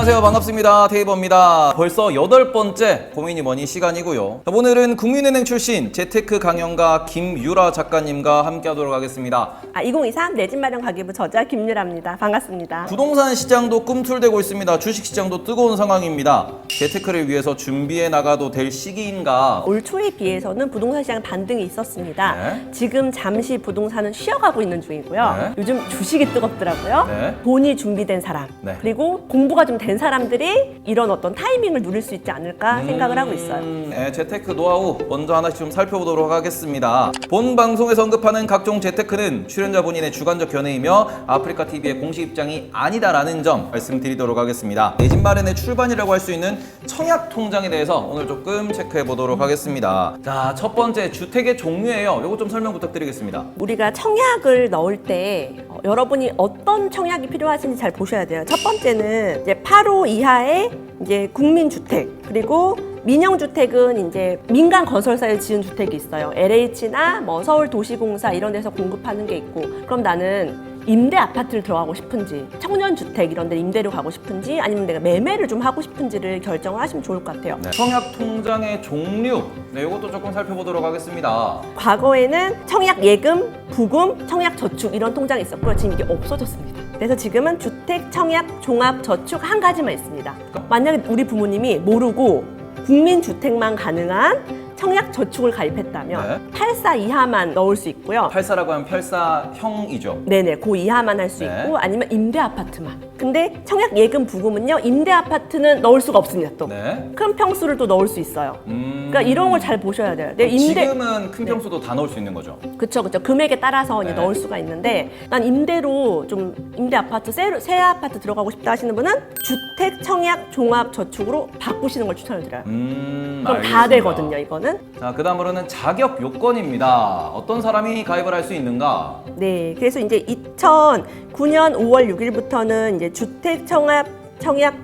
안녕하세요. 반갑습니다. 테이버입니다. 벌써 8번째 고민이 뭐니 시간이고요. 오늘은 국민은행 출신 재테크 강연가 김유라 작가님과 함께 하도록 하겠습니다. 2023 내 집 마련 가계부 저자 김유라입니다. 반갑습니다. 부동산 시장도 꿈틀대고 있습니다. 주식 시장도 뜨거운 상황입니다. 재테크를 위해서 준비해 나가도 될 시기인가? 올 초에 비해서는 부동산 시장 반등이 있었습니다. 네. 지금 잠시 부동산은 쉬어가고 있는 중이고요. 네. 요즘 주식이 뜨겁더라고요. 네. 돈이 준비된 사람, 네. 그리고 공부가 좀 된 사람들이 이런 어떤 타이밍을 누릴 수 있지 않을까 생각을 하고 있어요. 네, 재테크 노하우 먼저 하나씩 좀 살펴보도록 하겠습니다. 본 방송에서 언급하는 각종 재테크는 출연자 본인의 주관적 견해이며 아프리카TV의 공식 입장이 아니다라는 점 말씀드리도록 하겠습니다. 내 집 마련의 출발이라고 할 수 있는 청약통장에 대해서 오늘 조금 체크해 보도록 하겠습니다. 자, 첫 번째 주택의 종류예요. 이거 좀 설명 부탁드리겠습니다. 우리가 청약을 넣을 때 여러분이 어떤 청약이 필요하신지 잘 보셔야 돼요. 첫 번째는 이제 8호 이하의 이제 국민주택, 그리고 민영주택은 이제 민간 건설사에 지은 주택이 있어요. LH나 뭐 서울도시공사 이런 데서 공급하는 게 있고, 그럼 나는 임대 아파트를 들어가고 싶은지, 청년주택 이런 데 임대로 가고 싶은지, 아니면 내가 매매를 좀 하고 싶은지를 결정을 하시면 좋을 것 같아요. 네, 청약통장의 종류, 네, 이것도 조금 살펴보도록 하겠습니다. 과거에는 청약예금, 부금, 청약저축 이런 통장이 있었고요. 지금 이게 없어졌습니다. 그래서 지금은 주택, 청약, 종합, 저축 한 가지만 있습니다. 만약에 우리 부모님이 모르고 국민주택만 가능한 청약저축을 가입했다면 84 이하만 넣을 수 있고요. 84라고 하면 84형이죠. 네네, 그 이하만 할 수 네. 있고, 아니면 임대 아파트만. 근데 청약 예금 부금은요, 임대 아파트는 넣을 수가 없습니다. 또 네. 큰 평수를 또 넣을 수 있어요. 그러니까 이런 걸 잘 보셔야 돼요. 내 지금은 큰 평수도 다 넣을 수 있는 거죠. 그쵸. 금액에 따라서 이제 네. 넣을 수가 있는데, 난 임대로 좀 임대 아파트, 새 아파트 들어가고 싶다 하시는 분은 주택, 청약, 종합, 저축으로 바꾸시는 걸 추천을 드려요. 그럼 다 알겠습니다. 되거든요, 이거는. 자, 그 다음으로는 자격 요건입니다. 어떤 사람이 가입을 할 수 있는가? 네, 그래서 이제 2009년 5월 6일부터는 이제 주택, 청약,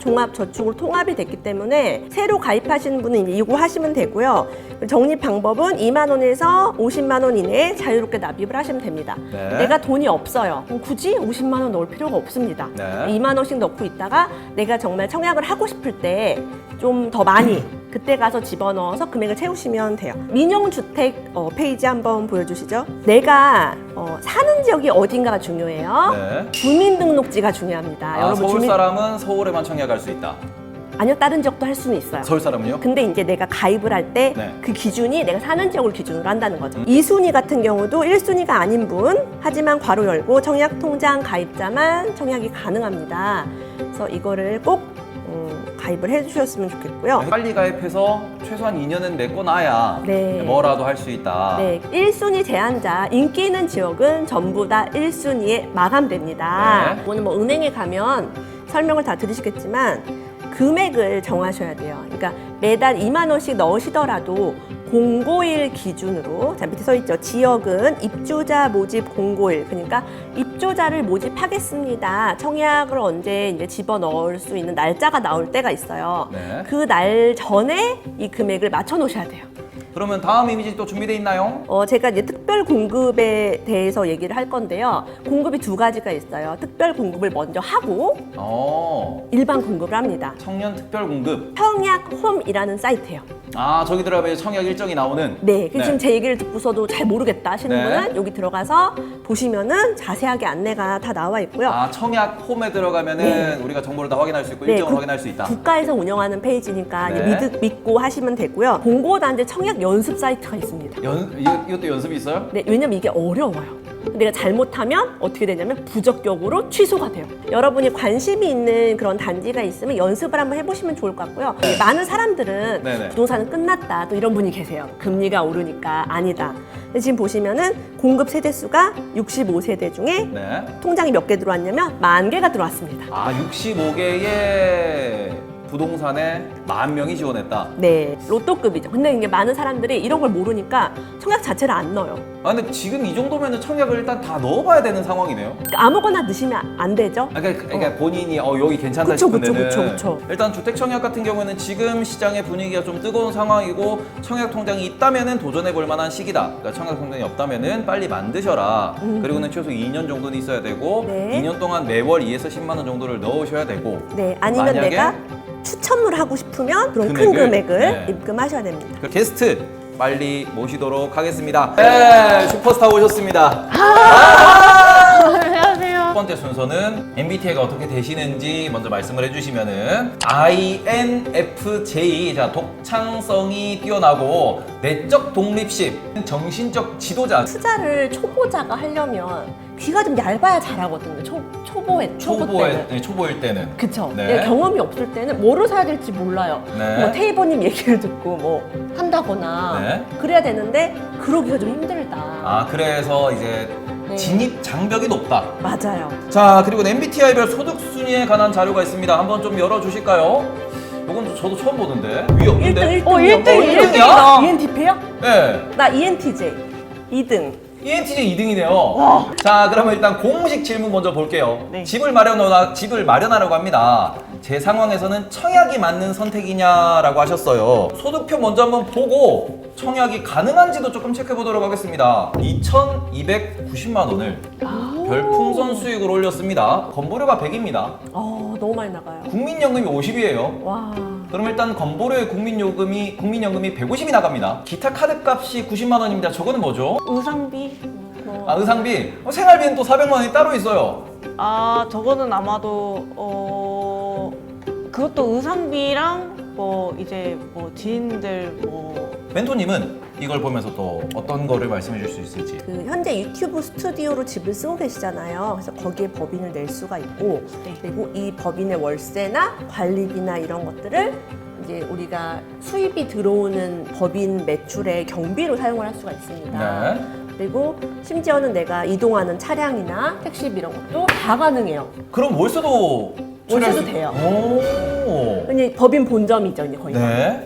종합, 저축으로 통합이 됐기 때문에 새로 가입하시는 분은 이제 이거 하시면 되고요. 적립 방법은 2만 원에서 50만 원 이내에 자유롭게 납입을 하시면 됩니다. 네. 내가 돈이 없어요. 그럼 굳이 50만 원 넣을 필요가 없습니다. 네. 2만 원씩 넣고 있다가 내가 정말 청약을 하고 싶을 때 좀 더 많이 그때 가서 집어넣어서 금액을 채우시면 돼요. 민영주택 페이지 한번 보여주시죠. 내가 사는 지역이 어딘가가 중요해요. 네. 주민등록지가 중요합니다. 여러분 서울 사람은 서울에만 청약할 수 있다. 아니요, 다른 지역도 할 수는 있어요. 서울 사람은요? 근데 이제 내가 가입을 할 때 그 네. 기준이 내가 사는 지역을 기준으로 한다는 거죠. 2순위 같은 경우도 1순위가 아닌 분, 하지만 괄호 열고 청약통장 가입자만 청약이 가능합니다. 그래서 이거를 꼭 가입을 해주셨으면 좋겠고요. 빨리 가입해서 최소한 2년은 내꺼놔야 네. 뭐라도 할 수 있다. 네, 1순위 제한자, 인기 있는 지역은 전부 다 1순위에 마감됩니다. 네. 오늘 뭐 은행에 가면 설명을 다 들으시겠지만 금액을 정하셔야 돼요. 그러니까 매달 2만 원씩 넣으시더라도 공고일 기준으로, 자 밑에 써 있죠. 지역은 입주자 모집 공고일, 그러니까 입주자를 모집하겠습니다. 청약을 언제 이제 집어 넣을 수 있는 날짜가 나올 때가 있어요. 네. 그 날 전에 이 금액을 맞춰 놓으셔야 돼요. 그러면 다음 이미지 또 준비되어 있나요? 제가 이제 특별 공급에 대해서 얘기를 할 건데요. 공급이 두 가지가 있어요. 특별 공급을 먼저 하고 일반 공급을 합니다. 청년 특별 공급. 청약홈이라는 사이트예요. 저기 들어가면 청약 일정이 나오는. 네, 지금 제 얘기를 듣고서도 잘 모르겠다 하시는 네. 분은 여기 들어가서 보시면은 자세하게 안내가 다 나와 있고요. 청약 홈에 들어가면은 네. 우리가 정보를 다 확인할 수 있고 네, 일정을 확인할 수 있다. 국가에서 운영하는 페이지니까 네. 이제 믿고 하시면 되고요. 공고단지 청약 연습 사이트가 있습니다. 이것도 연습이 있어요? 네, 왜냐면 이게 어려워요. 내가 잘못하면 어떻게 되냐면 부적격으로 취소가 돼요. 여러분이 관심이 있는 그런 단지가 있으면 연습을 한번 해보시면 좋을 것 같고요. 많은 사람들은 네네. 부동산은 끝났다, 또 이런 분이 계세요. 금리가 오르니까 아니다. 근데 지금 보시면은 공급 세대수가 65세대 중에 네. 통장이 몇 개 들어왔냐면 10,000개가 들어왔습니다. 65개의 부동산에 10,000명이 지원했다. 네, 로또급이죠. 근데 이게 많은 사람들이 이런 걸 모르니까 청약 자체를 안 넣어요. 아 근데 지금 이 정도면 청약을 일단 다 넣어봐야 되는 상황이네요. 그러니까 아무거나 넣으시면 안 되죠. 그러니까 본인이 여기 괜찮다 그쵸, 싶은 그쵸, 데는 그쵸, 그쵸. 일단 주택 청약 같은 경우에는 지금 시장의 분위기가 좀 뜨거운 상황이고 청약 통장이 있다면은 도전해 볼 만한 시기다. 그러니까 청약 통장이 없다면은 빨리 만드셔라. 그리고는 최소 2년 정도는 있어야 되고 네. 2년 동안 매월 2에서 10만 원 정도를 넣으셔야 되고 네, 아니면 만약에 내가 추첨을 하고 싶으면 그런 큰 금액을, 금액을 네. 입금하셔야 됩니다. 그 게스트 빨리 모시도록 하겠습니다. 네, 슈퍼스타 오셨습니다. 안녕하세요. 첫 번째 순서는 MBTI가 어떻게 되시는지 먼저 말씀을 해주시면은 INFJ, 자 독창성이 뛰어나고 내적 독립심, 정신적 지도자. 투자를 초보자가 하려면 귀가 좀 얇아야 잘하거든요. 초보 때는. 초보일 때는. 그쵸. 네. 내가 경험이 없을 때는 뭐를 사야 될지 몰라요. 네. 뭐 테이버님 얘기를 듣고 뭐 한다거나 네. 그래야 되는데 그러기가 좀 힘들다. 아 그래서 이제 네. 진입 장벽이 높다. 맞아요. 자 그리고 MBTI별 소득 순위에 관한 자료가 있습니다. 한번 좀 열어주실까요? 이건 저도 처음 보는데 위에 없는데? 1등. 1등이야? ENTP요? 네. 나 ENTJ 2등. ENTJ 2등이네요. 자, 그러면 일단 공식 질문 먼저 볼게요. 네. 집을 마련하려고 합니다. 제 상황에서는 청약이 맞는 선택이냐라고 하셨어요. 소득표 먼저 한번 보고 청약이 가능한지도 조금 체크해 보도록 하겠습니다. 2,290만 원을 별풍선 수익으로 올렸습니다. 건보료가 100입니다. 너무 많이 나가요. 국민연금이 50이에요. 와. 그럼 일단 건보료의 국민연금이 150이 나갑니다. 기타 카드값이 90만 원입니다. 저거는 뭐죠? 의상비? 아, 의상비. 생활비는 또 400만 원이 따로 있어요. 저거는 아마도 그것도 의상비랑 이제 지인들 멘토님은 이걸 보면서 또 어떤 거를 말씀해 줄 수 있을지. 그 현재 유튜브 스튜디오로 집을 쓰고 계시잖아요. 그래서 거기에 법인을 낼 수가 있고 네. 그리고 이 법인의 월세나 관리비나 이런 것들을 이제 우리가 수입이 들어오는 법인 매출의 경비로 사용을 할 수가 있습니다. 네. 그리고 심지어는 내가 이동하는 차량이나 택시비 이런 것도 다 가능해요. 그럼 월세도 월세도 처리할 수- 돼요. 오. 그냥 법인 본점이죠, 이제 거의. 네.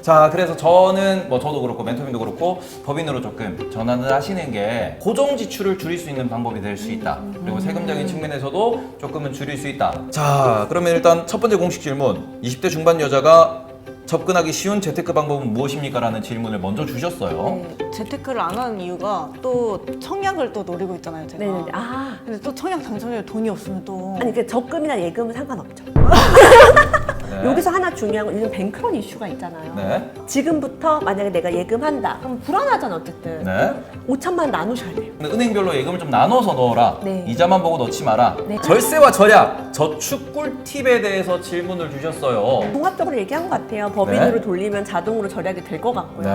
자, 그래서 저는 저도 그렇고 멘토님도 그렇고 법인으로 조금 전환을 하시는 게 고정 지출을 줄일 수 있는 방법이 될 수 있다. 그리고 세금적인 측면에서도 조금은 줄일 수 있다. 자, 그러면 일단 첫 번째 공식 질문. 20대 중반 여자가 접근하기 쉬운 재테크 방법은 무엇입니까? 라는 질문을 먼저 주셨어요. 네. 재테크를 안 하는 이유가 또 청약을 또 노리고 있잖아요, 제가. 네네네. 근데 또 청약 당첨에 돈이 없으면 또 아니, 그 적금이나 예금은 상관없죠. 네. 여기서 하나 중요한 건 요즘 뱅크런 이슈가 있잖아요. 네. 지금부터 만약에 내가 예금한다. 그럼 불안하잖아, 어쨌든. 네. 5천만 원 나누셔야 돼요. 근데 은행별로 예금을 좀 나눠서 넣어라. 네. 이자만 보고 넣지 마라. 네. 절세와 절약, 저축 꿀팁에 대해서 질문을 주셨어요. 종합적으로 얘기한 것 같아요. 법인으로 돌리면 자동으로 절약이 될 것 같고요. 네.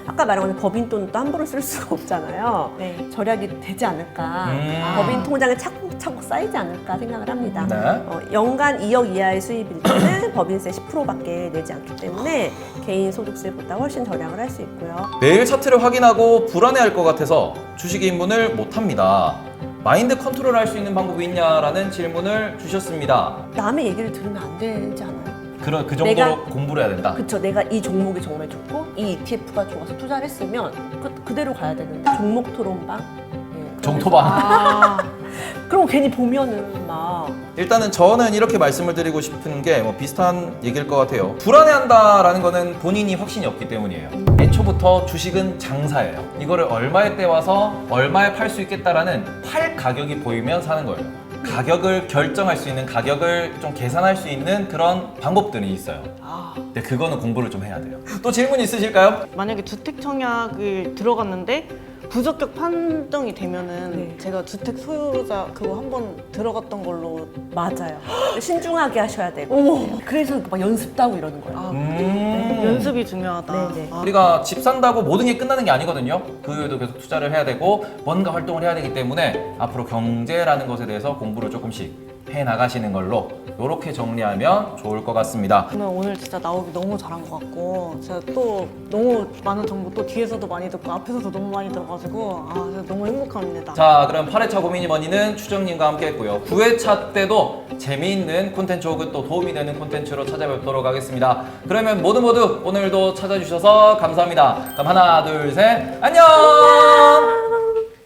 아까 말한 것처럼 법인 돈도 함부로 쓸 수가 없잖아요. 네. 절약이 되지 않을까. 음. 법인 통장에 차곡차곡 쌓이지 않을까 생각을 합니다. 네. 연간 2억 이하의 수입일 때는 법인세 10%밖에 내지 않기 때문에 개인 소득세보다 훨씬 절약을 할 수 있고요. 매일 차트를 확인하고 불안해할 것 같아서 주식에 입문을 못합니다. 마인드 컨트롤 할 수 있는 방법이 있냐라는 질문을 주셨습니다. 남의 얘기를 들으면 안 되지 않아요? 그 정도로 내가- 공부를 해야 된다. 그쵸. 내가 이 종목이 정말 좋고 이 ETF가 좋아서 투자를 했으면 그대로 가야 되는데 종목 토론방? 예, 정토방. 그럼 괜히 보면은 막 일단은 저는 이렇게 말씀을 드리고 싶은 게 비슷한 얘기일 것 같아요. 불안해한다라는 거는 본인이 확신이 없기 때문이에요. 애초부터 주식은 장사예요. 이거를 얼마에 떼와서 얼마에 팔 수 있겠다라는 팔 가격이 보이면 사는 거예요. 가격을 결정할 수 있는, 가격을 좀 계산할 수 있는 그런 방법들이 있어요. 근데 그거는 공부를 좀 해야 돼요. 또 질문 있으실까요? 만약에 주택 청약을 들어갔는데 부적격 판정이 되면은 네. 제가 주택 소유자 그거 한번 들어갔던 걸로 맞아요. 신중하게 하셔야 되고 그래서 막 연습도 하고 이러는 거예요. 연습이 중요하다. 네네. 우리가 집 산다고 모든 게 끝나는 게 아니거든요. 그 외에도 계속 투자를 해야 되고 뭔가 활동을 해야 되기 때문에 앞으로 경제라는 것에 대해서 공부를 조금씩 해 나가시는 걸로 이렇게 정리하면 좋을 것 같습니다. 오늘 진짜 나오기 너무 잘한 것 같고 제가 또 너무 많은 정보 또 뒤에서도 많이 듣고 앞에서도 너무 많이 들어가지고 진짜 너무 행복합니다. 자, 그럼 8회차 고민이 뭐니는 추정님과 함께 했고요. 9회차 때도 재미있는 콘텐츠 혹은 또 도움이 되는 콘텐츠로 찾아뵙도록 하겠습니다. 그러면 모두 오늘도 찾아주셔서 감사합니다. 그럼 하나, 둘, 셋, 안녕!